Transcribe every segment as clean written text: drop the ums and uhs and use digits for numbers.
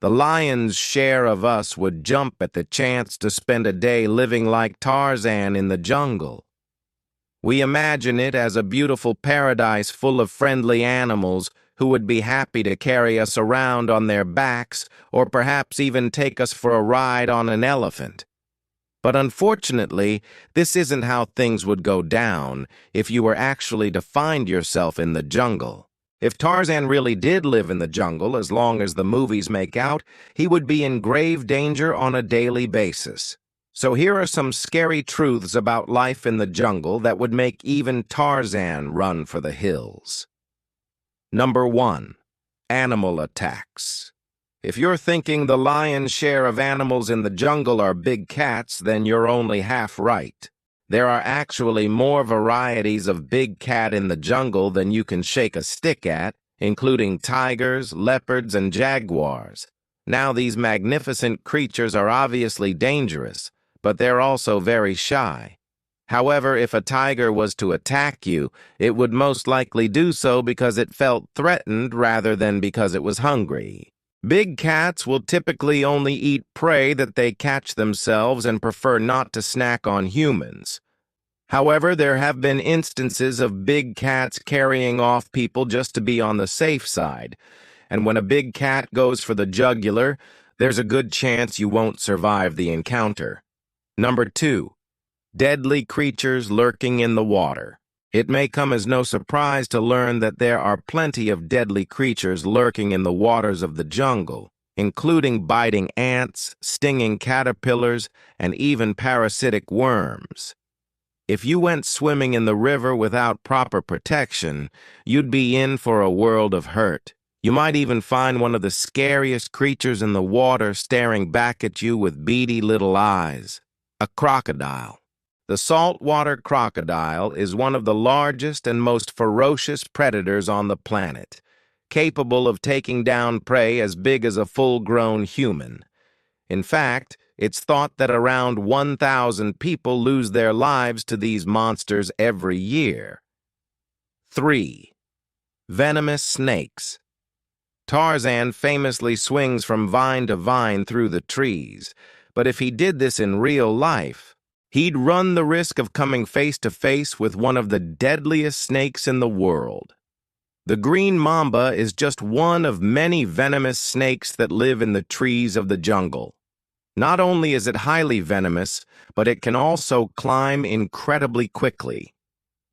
The lion's share of us would jump at the chance to spend a day living like Tarzan in the jungle. We imagine it as a beautiful paradise full of friendly animals who would be happy to carry us around on their backs or perhaps even take us for a ride on an elephant. But unfortunately, this isn't how things would go down if you were actually to find yourself in the jungle. If Tarzan really did live in the jungle, as long as the movies make out, he would be in grave danger on a daily basis. So here are some scary truths about life in the jungle that would make even Tarzan run for the hills. Number 1. Animal attacks. If you're thinking the lion's share of animals in the jungle are big cats, then you're only half right. There are actually more varieties of big cat in the jungle than you can shake a stick at, including tigers, leopards, and jaguars. Now, these magnificent creatures are obviously dangerous, but they're also very shy. However, if a tiger was to attack you, it would most likely do so because it felt threatened rather than because it was hungry. Big cats will typically only eat prey that they catch themselves and prefer not to snack on humans. However, there have been instances of big cats carrying off people just to be on the safe side, and when a big cat goes for the jugular, there's a good chance you won't survive the encounter. Number 2. Deadly creatures lurking in the water. It may come as no surprise to learn that there are plenty of deadly creatures lurking in the waters of the jungle, including biting ants, stinging caterpillars, and even parasitic worms. If you went swimming in the river without proper protection, you'd be in for a world of hurt. You might even find one of the scariest creatures in the water staring back at you with beady little eyes. A crocodile. The saltwater crocodile is one of the largest and most ferocious predators on the planet, capable of taking down prey as big as a full-grown human. In fact, it's thought that around 1,000 people lose their lives to these monsters every year. 3. Venomous snakes. Tarzan famously swings from vine to vine through the trees, but if he did this in real life, he'd run the risk of coming face to face with one of the deadliest snakes in the world. The green mamba is just one of many venomous snakes that live in the trees of the jungle. Not only is it highly venomous, but it can also climb incredibly quickly.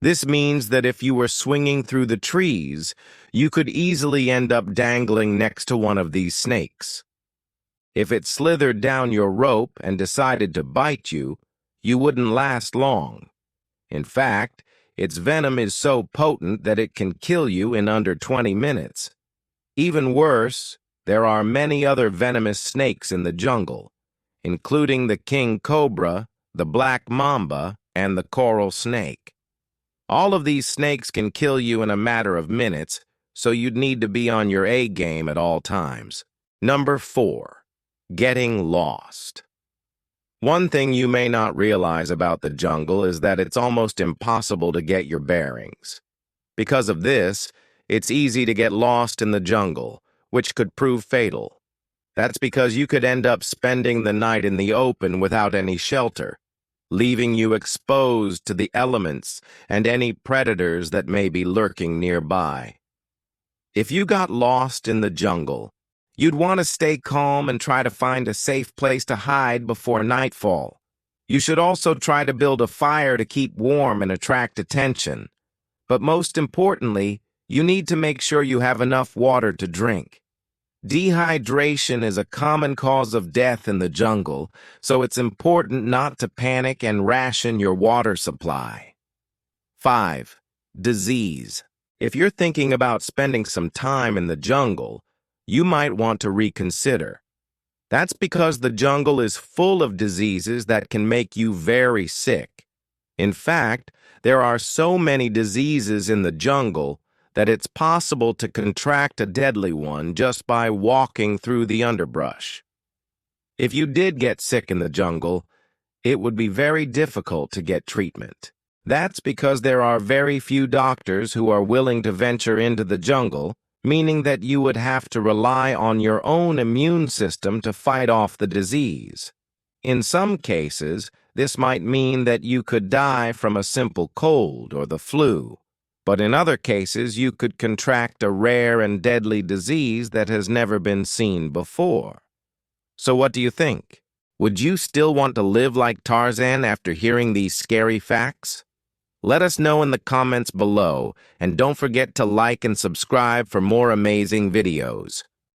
This means that if you were swinging through the trees, you could easily end up dangling next to one of these snakes. If it slithered down your rope and decided to bite you, you wouldn't last long. In fact, its venom is so potent that it can kill you in under 20 minutes. Even worse, there are many other venomous snakes in the jungle, including the king cobra, the black mamba, and the coral snake. All of these snakes can kill you in a matter of minutes, so you'd need to be on your A game at all times. Number 4. Getting lost. One thing you may not realize about the jungle is that it's almost impossible to get your bearings. Because of this, it's easy to get lost in the jungle, which could prove fatal. That's because you could end up spending the night in the open without any shelter, leaving you exposed to the elements and any predators that may be lurking nearby. If you got lost in the jungle, you'd want to stay calm and try to find a safe place to hide before nightfall. You should also try to build a fire to keep warm and attract attention. But most importantly, you need to make sure you have enough water to drink. Dehydration is a common cause of death in the jungle, so it's important not to panic and ration your water supply. 5. Disease. If you're thinking about spending some time in the jungle, you might want to reconsider. That's because the jungle is full of diseases that can make you very sick. In fact, there are so many diseases in the jungle that it's possible to contract a deadly one just by walking through the underbrush. If you did get sick in the jungle, it would be very difficult to get treatment. That's because there are very few doctors who are willing to venture into the jungle meaning that you would have to rely on your own immune system to fight off the disease. In some cases, this might mean that you could die from a simple cold or the flu, but in other cases you could contract a rare and deadly disease that has never been seen before. So what do you think? Would you still want to live like Tarzan after hearing these scary facts? Let us know in the comments below, and don't forget to like and subscribe for more amazing videos.